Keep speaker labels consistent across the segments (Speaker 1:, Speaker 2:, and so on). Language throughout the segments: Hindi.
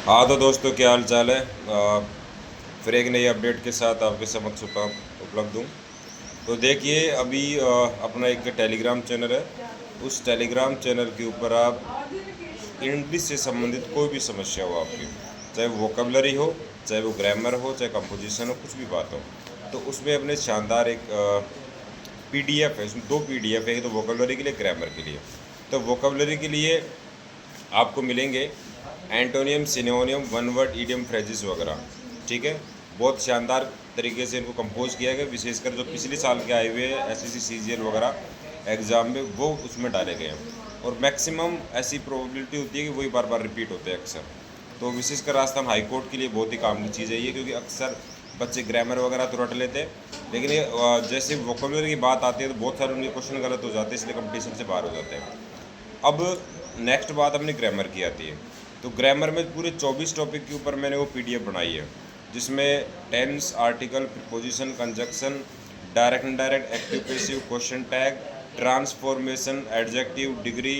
Speaker 1: हाँ तो दोस्तों, क्या हाल चाल है। फिर एक नई अपडेट के साथ आपके समक्ष उपलब्ध हूँ। तो देखिए, अभी अपना एक टेलीग्राम चैनल है। उस टेलीग्राम चैनल के ऊपर आप इंग्लिश से संबंधित कोई भी समस्या हो आपकी, चाहे वो वोकेबलरी हो, चाहे वो ग्रामर हो, चाहे कंपोजिशन हो, कुछ भी बात हो, तो उसमें अपने शानदार एक पीडीएफ है। इसमें दो पीडीएफ है, एक तो वोकेबलरी के लिए, ग्रामर के लिए। तो वोकेबलरी के लिए आपको मिलेंगे antonym, सिनोनियम, one word, idiom, phrases वगैरह। ठीक है, बहुत शानदार तरीके से इनको कंपोज किया गया। विशेषकर जो पिछले साल के आए हुए हैं एसएससी सीजीएल वगैरह एग्ज़ाम में, वो उसमें डाले गए हैं। और मैक्सिमम ऐसी प्रोबेबिलिटी होती है कि वही बार बार रिपीट होते हैं अक्सर। तो विशेषकर राजस्थान हाई कोर्ट के लिए बहुत ही काम की चीज़ है ये, क्योंकि अक्सर बच्चे ग्रामर वगैरह तो रट लेते हैं, लेकिन ये जैसे वोकेबलरी की बात आती है तो बहुत सारे उनके क्वेश्चन गलत हो जाते हैं, इसलिए कंपटीशन से बाहर हो जाते हैं। अब नेक्स्ट बात अपनी ग्रामर की आती है। तो ग्रामर में पूरे 24 टॉपिक के ऊपर मैंने वो पीडीएफ बनाई है, जिसमें tense, article, preposition, conjunction, direct indirect, active passive, question tag, transformation, adjective, degree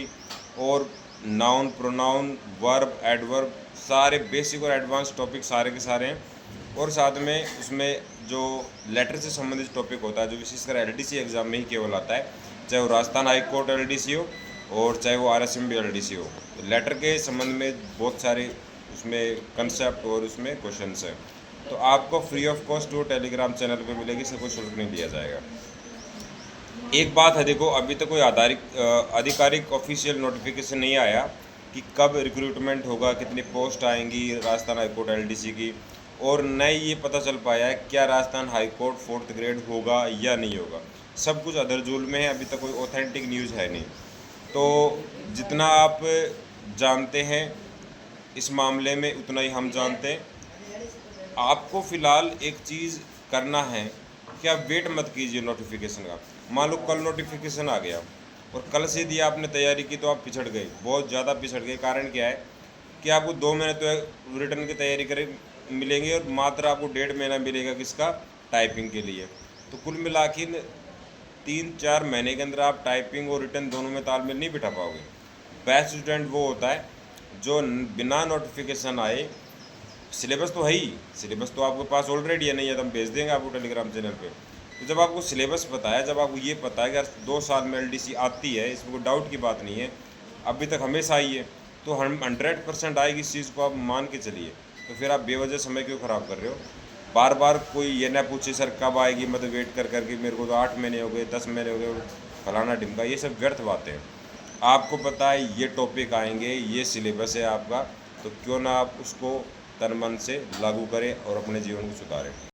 Speaker 1: और नाउन, प्रोनाउन, वर्ब, एडवर्ब, सारे बेसिक और एडवांस टॉपिक सारे के सारे हैं। और साथ में उसमें जो लेटर से संबंधित टॉपिक होता है, जो विशेषकर एलडीसी एग्ज़ाम में ही केवल आता है, चाहे वो राजस्थान हाई कोर्ट एलडीसी हो और चाहे वो आरएसएमबी एलडीसी हो। तो लेटर के संबंध में बहुत सारे उसमें कंसेप्ट और उसमें क्वेश्चंस हैं। तो आपको फ्री ऑफ कॉस्ट वो टेलीग्राम चैनल पे मिलेगी, इससे कोई शुल्क नहीं लिया जाएगा। एक बात है, देखो, अभी तक कोई आधिकारिक ऑफिशियल नोटिफिकेशन नहीं आया कि कब रिक्रूटमेंट होगा, कितनी पोस्ट आएंगी राजस्थान हाईकोर्ट एलडीसी की। और न ही ये पता चल पाया है क्या राजस्थान हाईकोर्ट 4th ग्रेड होगा या नहीं होगा। सब कुछ अदरजुल में है, अभी तक कोई ऑथेंटिक न्यूज़ है नहीं। तो जितना आप जानते हैं इस मामले में, उतना ही हम जानते हैं। आपको फ़िलहाल एक चीज़ करना है कि आप वेट मत कीजिए नोटिफिकेशन का। मान लो कल नोटिफिकेशन आ गया और कल से यदि आपने तैयारी की तो आप पिछड़ गए, बहुत ज़्यादा पिछड़ गए। कारण क्या है कि आपको 2 महीने तो रिटर्न की तैयारी करें मिलेंगे, और मात्र आपको 1.5 महीना मिलेगा किसका, टाइपिंग के लिए। तो कुल मिला के 3-4 महीने के अंदर आप टाइपिंग और रिटर्न दोनों में तालमेल नहीं बिठा पाओगे। बेस्ट स्टूडेंट वो होता है जो बिना नोटिफिकेशन आए, सिलेबस तो है ही, सिलेबस तो आपके पास ऑलरेडी है, नहीं है तो हम भेज देंगे आपको टेलीग्राम चैनल पे। तो जब आपको सिलेबस पता है, जब आपको ये पता है कि यार 2 साल में एलडीसी आती है, इसमें कोई डाउट की बात नहीं है, अभी तक हमेशा आई है, तो हम 100% आएगी इस चीज़ को आप मान के चलिए। तो फिर आप बेवजह समय क्यों ख़राब कर रहे हो। बार बार कोई ये ना पूछे सर कब आएगी, मतलब वेट कर करके मेरे को तो 8 महीने हो गए, 10 महीने हो गए, फलाना ढिमका, ये सब व्यर्थ बातें हैं। आपको पता है ये टॉपिक आएंगे, ये सिलेबस है आपका, तो क्यों ना आप उसको तन मन से लागू करें और अपने जीवन को सुधारें।